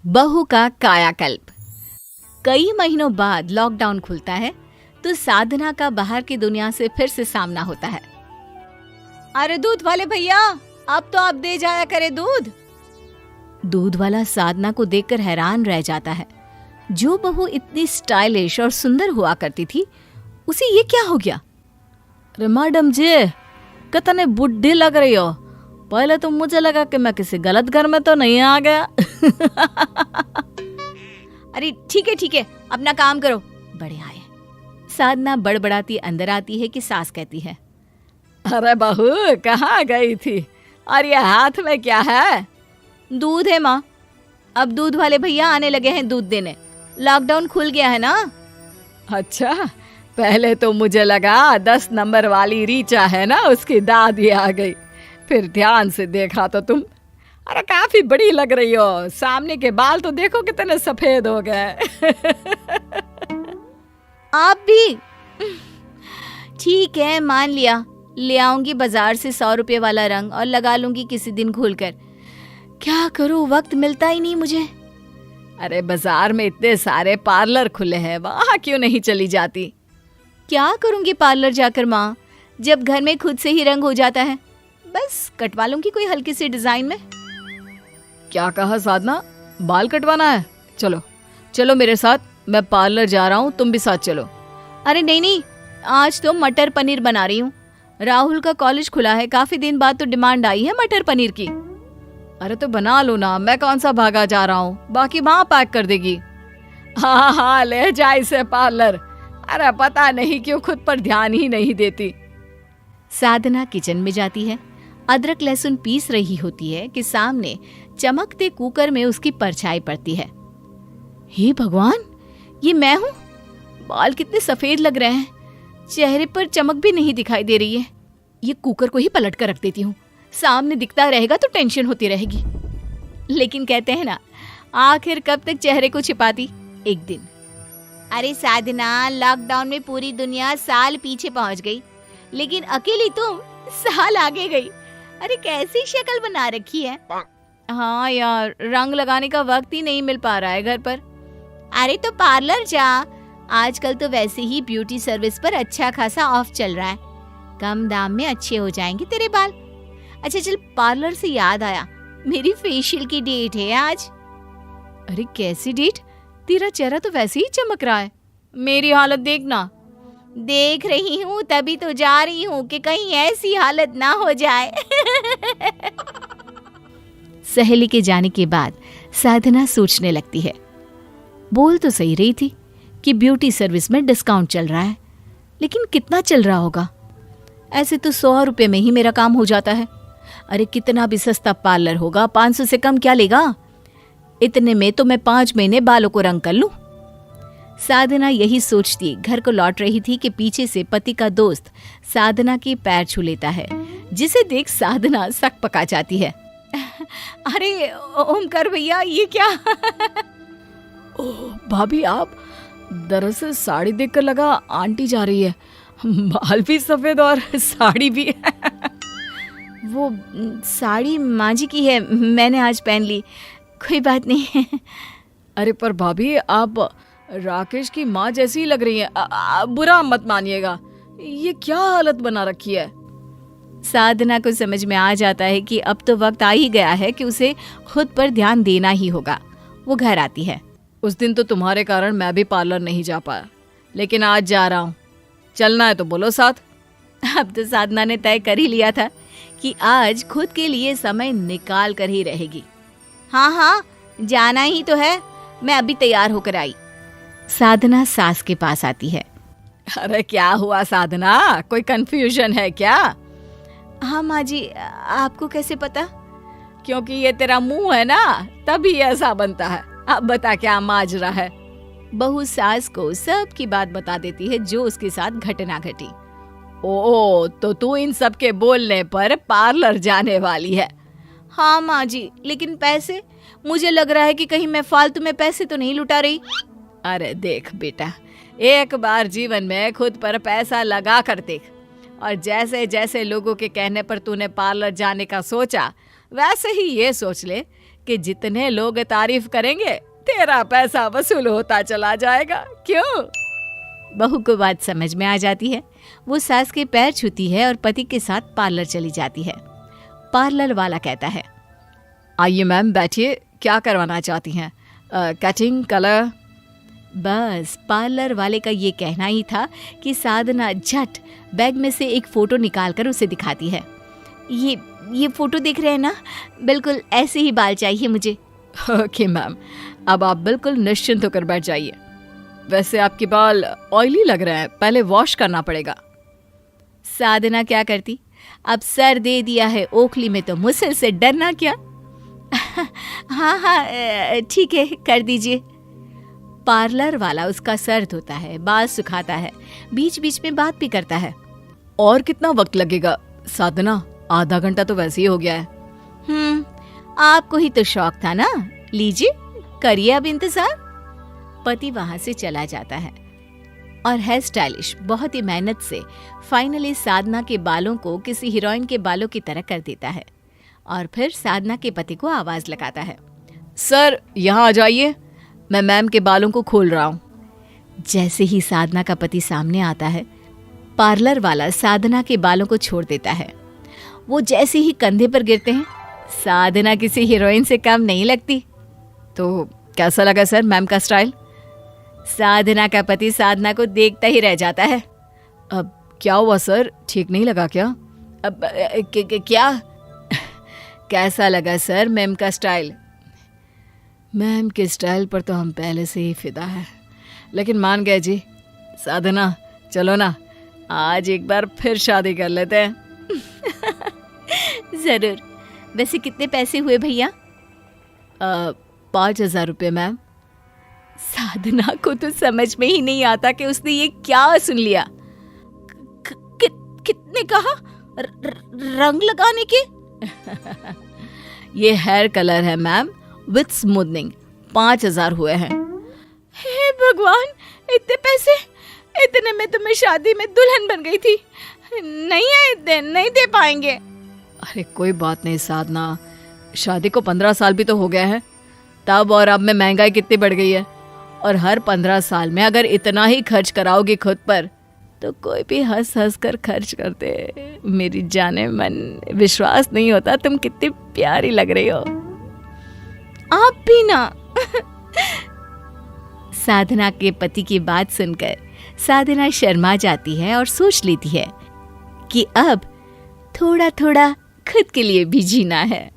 बहू का कायाकल्प। कई महीनों बाद लॉकडाउन खुलता है तो साधना का बाहर की दुनिया से फिर से सामना होता है। अरे दूध वाले भैया, अब तो आप दे जाया करे दूध। दूध वाला साधना को देखकर हैरान रह जाता है। जो बहू इतनी स्टाइलिश और सुंदर हुआ करती थी, उसे ये क्या हो गया? अरे मैडम जी, कितने बुढ़ी लग रही हो। पहले तो मुझे लगा कि मैं किसी गलत घर में तो नहीं आ गया। अरे ठीक है, अपना काम करो। बढ़िया है। साधना बड़बड़ाती अंदर आती है कि सास कहती है, अरे बहू कहाँ गई थी? और ये हाथ में क्या है? दूध है माँ। अब दूध वाले भैया आने लगे हैं दूध देने। लॉकडाउन खुल गया है ना। अच्छा, पहले तो मुझे लगा 10 नंबर वाली रीचा है ना, उसकी दादी आ गई। फिर ध्यान से देखा तो तुम अरे काफी बड़ी लग रही हो। सामने के बाल तो देखो कितने सफेद हो गए। आप भी? ठीक है, मान लिया। ले आऊंगी बाजार से 100 रुपए वाला रंग और लगा लूंगी किसी दिन खोलकर। क्या करूं, वक्त मिलता ही नहीं मुझे। अरे बाजार में इतने सारे पार्लर खुले हैं, वहां क्यों नहीं चली जाती? क्या करूंगी पार्लर जाकर माँ, जब घर में खुद से ही रंग हो जाता है। बस कटवा लूंगी कोई हल्की सी डिजाइन में। क्या कहा साधना, बाल कटवाना है? चलो चलो मेरे साथ, मैं पार्लर जा रहा हूँ, तुम भी साथ चलो। अरे नहीं, आज तो मटर पनीर बना रही हूँ। राहुल का कॉलेज खुला है, काफी दिन बाद तो डिमांड आई है मटर पनीर की। अरे तो बना लो ना, मैं कौन सा भागा जा रहा हूँ, बाकी माँ पैक कर देगी। हाँ, ले जा इसे पार्लर। अरे पता नहीं क्यों खुद पर ध्यान ही नहीं देती। साधना किचन में जाती है। अदरक लहसुन पीस रही होती है कि सामने चमकते कुकर में उसकी परछाई पड़ती है। हे भगवान, ये मैं हूँ? बाल कितने सफेद लग रहे हैं, चेहरे पर चमक भी नहीं दिखाई दे रही है। ये कुकर को ही पलट कर रख देती हूँ, सामने दिखता रहेगा तो टेंशन होती रहेगी। लेकिन कहते हैं ना, आखिर कब तक चेहरे को छिपाती। एक दिन। अरे साधना, लॉकडाउन में पूरी दुनिया साल पीछे पहुंच गई, लेकिन अकेली तुम साल आगे गई। अरे कैसी शक्ल बना रखी है। हाँ यार, रंग लगाने का वक्त ही नहीं मिल पा रहा है घर पर। अरे तो पार्लर जा, आजकल तो वैसे ही ब्यूटी सर्विस पर अच्छा खासा ऑफ चल रहा है। कम दाम में अच्छे हो जाएंगे तेरे बाल। अच्छा चल, पार्लर से याद आया, मेरी फेशियल की डेट है आज। अरे कैसी डेट? तेरा चेहरा तो वैसे ही चमक रहा है, मेरी हालत देखना। देख रही हूँ, तभी तो जा रही हूँ कि कहीं ऐसी हालत ना हो जाए। सहेली के जाने के बाद साधना सोचने लगती है। बोल तो सही रही थी कि ब्यूटी सर्विस में डिस्काउंट चल रहा है, लेकिन कितना चल रहा होगा? ऐसे तो 100 रुपए में ही मेरा काम हो जाता है। अरे कितना भी सस्ता पार्लर होगा, 500 से कम क्या लेगा? इतने में तो मैं 5 महीने बालों को रंग कर लूं। साधना यही सोचती घर को लौट रही थी कि पीछे से पति का दोस्त साधना के पैर छू लेता है, जिसे देख साधना सक पका जाती है। अरे ओमकार भैया, ये क्या? ओह भाभी, आप? दरअसल साड़ी देखकर लगा आंटी जा रही है। बाल भी सफेद और साड़ी भी। वो साड़ी माँ जी की है, मैंने आज पहन ली, कोई बात नहीं। अरे पर भाभी, आप राकेश की माँ जैसी ही लग रही है। बुरा मत मानिएगा, ये क्या हालत बना रखी है। साधना को समझ में आ जाता है कि अब तो वक्त आ ही गया है कि उसे खुद पर ध्यान देना ही होगा। वो घर आती है। उस दिन तो तुम्हारे कारण मैं भी पार्लर नहीं जा पाया, लेकिन आज जा रहा हूँ। चलना है तो बोलो साथ। अब तो साधना ने तय कर ही लिया था कि आज खुद के लिए समय निकाल कर ही रहेगी। हाँ, जाना ही तो है, मैं अभी तैयार होकर आई। साधना सास के पास आती है। अरे क्या हुआ साधना, कोई कंफ्यूजन है क्या? हाँ माँ जी, आपको कैसे पता? क्योंकि ये तेरा मुंह है ना, तभी ऐसा बनता है। अब बता क्या माजरा है। बहू सास को सब की बात बता देती है जो उसके साथ घटना घटी। ओ, तो तू इन सब के बोलने पर पार्लर जाने वाली है? हाँ माँ जी, लेकिन पैसे? मुझे लग रहा है कि कहीं मैं फालतू में पैसे तो नहीं लुटा रही। अरे देख बेटा, एक बार जीवन में खुद पर पैसा लगा कर देख, और जैसे जैसे लोगों के कहने पर तूने पार्लर जाने का सोचा, वैसे ही ये सोच ले कि जितने लोग तारीफ करेंगे तेरा पैसा वसूल होता चला जाएगा। क्यों? बहू को बात समझ में आ जाती है। वो सास के पैर छूती है और पति के साथ पार्लर चली जाती है। पार्लर वाला कहता है, आइए मैम बैठिए, क्या करवाना चाहती हैं? Cutting, colour? बस पार्लर वाले का ये कहना ही था कि साधना झट बैग में से एक फोटो निकालकर उसे दिखाती है। ये फोटो देख रहे हैं ना, बिल्कुल ऐसे ही बाल चाहिए मुझे। ओके मैम, अब आप बिल्कुल निश्चिंत होकर बैठ जाइए। वैसे आपके बाल ऑयली लग रहे हैं, पहले वॉश करना पड़ेगा। साधना क्या करती, अब सर दे दिया है ओखली में तो मुझसे से डरना क्या। हाँ ठीक है, कर दीजिए। पार्लर वाला उसका सर धोता है, बाल सुखाता है, बीच बीच में बात भी करता है। और कितना वक्त लगेगा साधना? आधा घंटा तो वैसे ही हो गया है। आपको ही तो शौक था ना, लीजिए करिए अब इंतजार। पति वहां से चला जाता है और हेयर स्टाइलिश बहुत ही मेहनत से फाइनली साधना के बालों को किसी हीरोइन के बालों की तरह कर देता है और फिर साधना के पति को आवाज लगाता है, सर यहाँ आ जाइए, मैं मैम के बालों को खोल रहा हूँ। जैसे ही साधना का पति सामने आता है, पार्लर वाला साधना के बालों को छोड़ देता है। वो जैसे ही कंधे पर गिरते हैं, साधना किसी हीरोइन से कम नहीं लगती। तो कैसा लगा सर मैम का स्टाइल? साधना का पति साधना को देखता ही रह जाता है। अब क्या हुआ सर, ठीक नहीं लगा क्या? अब क्या कैसा लगा सर मैम का स्टाइल? मैम के स्टाइल पर तो हम पहले से ही फिदा है, लेकिन मान गए जी। साधना चलो ना, आज एक बार फिर शादी कर लेते हैं। जरूर। वैसे कितने पैसे हुए भैया? 5,000 रुपये मैम। साधना को तो समझ में ही नहीं आता कि उसने ये क्या सुन लिया। कितने कहा? रंग लगाने के? ये हेयर कलर है मैम विथ स्मूथनिंग, 5,000 हुए हैं। हे भगवान, इतने पैसे! इतने में तो मैं शादी में दुल्हन बन गई थी। नहीं है इतने, नहीं दे पाएंगे। अरे कोई बात नहीं साधना, शादी को 15 साल भी तो हो गए हैं। तब और अब में महंगाई कितनी बढ़ गई है, और हर 15 साल में अगर इतना ही खर्च कराओगी खुद पर तो कोई भी हंस हंस कर खर्च करते। मेरी जाने मन, विश्वास नहीं होता तुम कितनी प्यारी लग रही हो। आप भी ना। साधना के पति की बात सुनकर साधना शर्मा जाती है और सोच लेती है कि अब थोड़ा थोड़ा खुद के लिए भी जीना है।